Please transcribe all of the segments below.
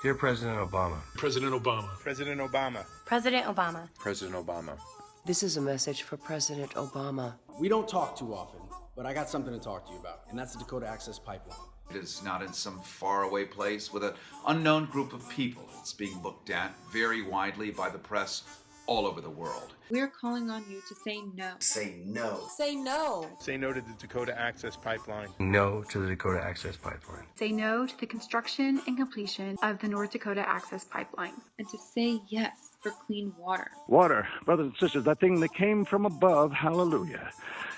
Dear President Obama. President Obama. President Obama. President Obama. President Obama. This is a message for President Obama. We don't talk too often, but I got something to talk to you about, and that's the Dakota Access Pipeline. It is not in some faraway place with an unknown group of people. It's being looked at very widely by the press all over the world. We're calling on you to say no. Say no. Say no. Say no to the Dakota Access Pipeline. No to the Dakota Access Pipeline. Say no to the construction and completion of the North Dakota Access Pipeline. And to say yes for clean water. Water, brothers and sisters, that thing that came from above, hallelujah,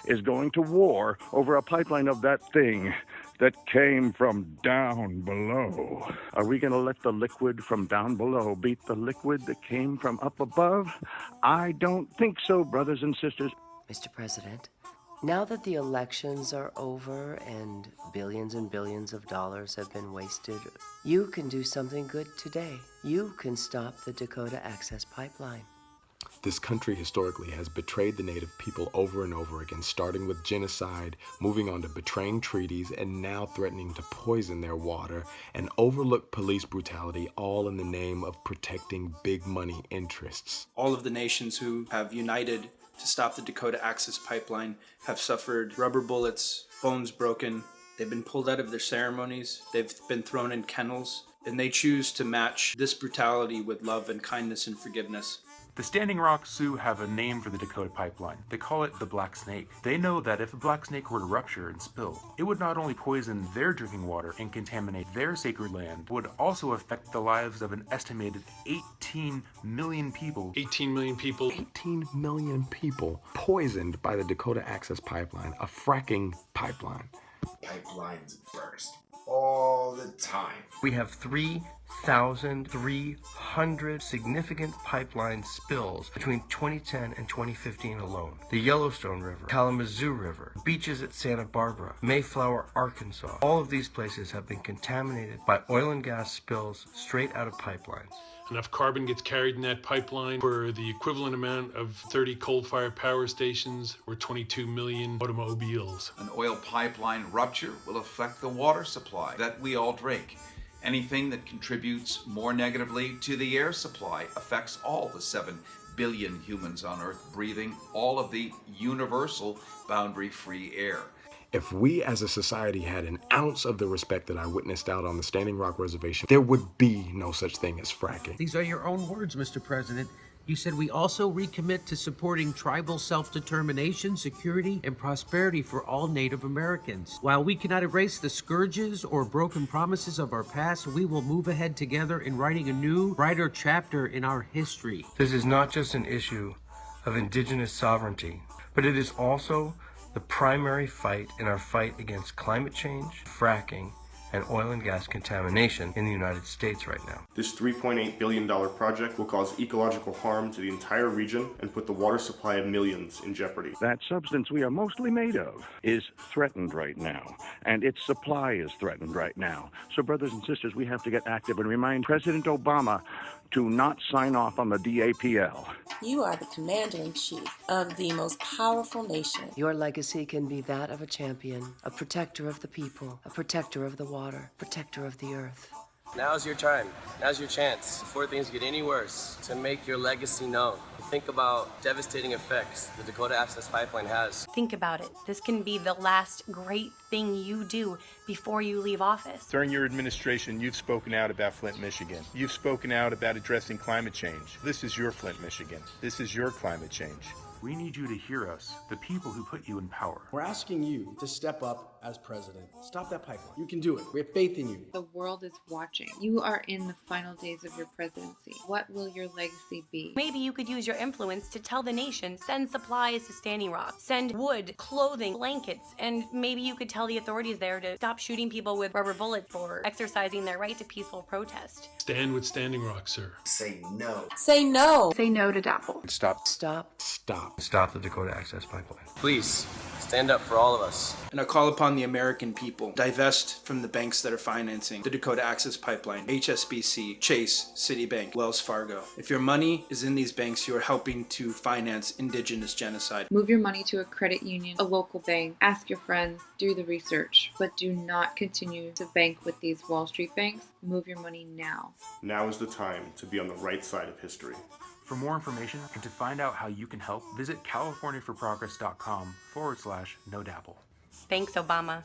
is going to war over a pipeline of that thing that came from down below. Are we going to let the liquid from down below beat the liquid that came from up above? I don't think so, brothers and sisters. Mr. President, now that the elections are over and billions of dollars have been wasted, you can do something good today. You can stop the Dakota Access Pipeline. This country historically has betrayed the native people over and over again, starting with genocide, moving on to betraying treaties, and now threatening to poison their water and overlook police brutality, all in the name of protecting big money interests. All of the nations who have united to stop the Dakota Access Pipeline have suffered rubber bullets, bones broken. They've been pulled out of their ceremonies. They've been thrown in kennels, and they choose to match this brutality with love and kindness and forgiveness. The Standing Rock Sioux have a name for the Dakota Pipeline. They call it the Black Snake. They know that if a black snake were to rupture and spill, it would not only poison their drinking water and contaminate their sacred land, but would also affect the lives of an estimated 18 million people. 18 million people. 18 million people poisoned by the Dakota Access Pipeline, a fracking pipeline. Pipelines burst all the time. We have 3,300 significant pipeline spills between 2010 and 2015 alone. The Yellowstone River, Kalamazoo River, beaches at Santa Barbara, Mayflower, Arkansas. All of these places have been contaminated by oil and gas spills straight out of pipelines. Enough carbon gets carried in that pipeline for the equivalent amount of 30 coal-fired power stations or 22 million automobiles. An oil pipeline rupture will affect the water supply that we all drink. Anything that contributes more negatively to the air supply affects all the 7 billion humans on Earth breathing all of the universal boundary-free air. If we as a society had an ounce of the respect that I witnessed out on the Standing Rock Reservation, there would be no such thing as fracking. These are your own words, Mr. President. You said we also recommit to supporting tribal self-determination, security, and prosperity for all Native Americans. While we cannot erase the scourges or broken promises of our past, we will move ahead together in writing a new, brighter chapter in our history. This is not just an issue of indigenous sovereignty, but it is also the primary fight in our fight against climate change, fracking, and oil and gas contamination in the United States right now. This $3.8 billion project will cause ecological harm to the entire region and put the water supply of millions in jeopardy. That substance we are mostly made of is threatened right now, and its supply is threatened right now. So, brothers and sisters, we have to get active and remind President Obama to not sign off on the DAPL. You are the commander-in-chief of the most powerful nation. Your legacy can be that of a champion, a protector of the people, a protector of the water, protector of the earth. Now's your time. Now's your chance, before things get any worse, to make your legacy known. Think about devastating effects the Dakota Access Pipeline has. Think about it. This can be the last great thing you do before you leave office. During your administration, you've spoken out about Flint, Michigan. You've spoken out about addressing climate change. This is your Flint, Michigan. This is your climate change. We need you to hear us, the people who put you in power. We're asking you to step up as president. Stop that pipeline. You can do it. We have faith in you. The world is watching. You are in the final days of your presidency. What will your legacy be? Maybe you could use your influence to tell the nation, send supplies to Standing Rock, send wood, clothing, blankets, and maybe you could tell the authorities there to stop shooting people with rubber bullets for exercising their right to peaceful protest. Stand with Standing Rock, sir. Say no. Say no. Say no to DAPL. Stop. Stop. Stop. Stop the Dakota Access Pipeline. Please, stand up for all of us. And I call upon upon the American people. Divest from the banks that are financing the Dakota Access Pipeline, HSBC, Chase, Citibank, Wells Fargo. If your money is in these banks, you are helping to finance indigenous genocide. Move your money to a credit union, a local bank. Ask your friends, do the research, but do not continue to bank with these Wall Street banks. Move your money now. Now is the time to be on the right side of history. For more information and to find out how you can help, visit californiaforprogress.com/no dabble. Thanks, Obama.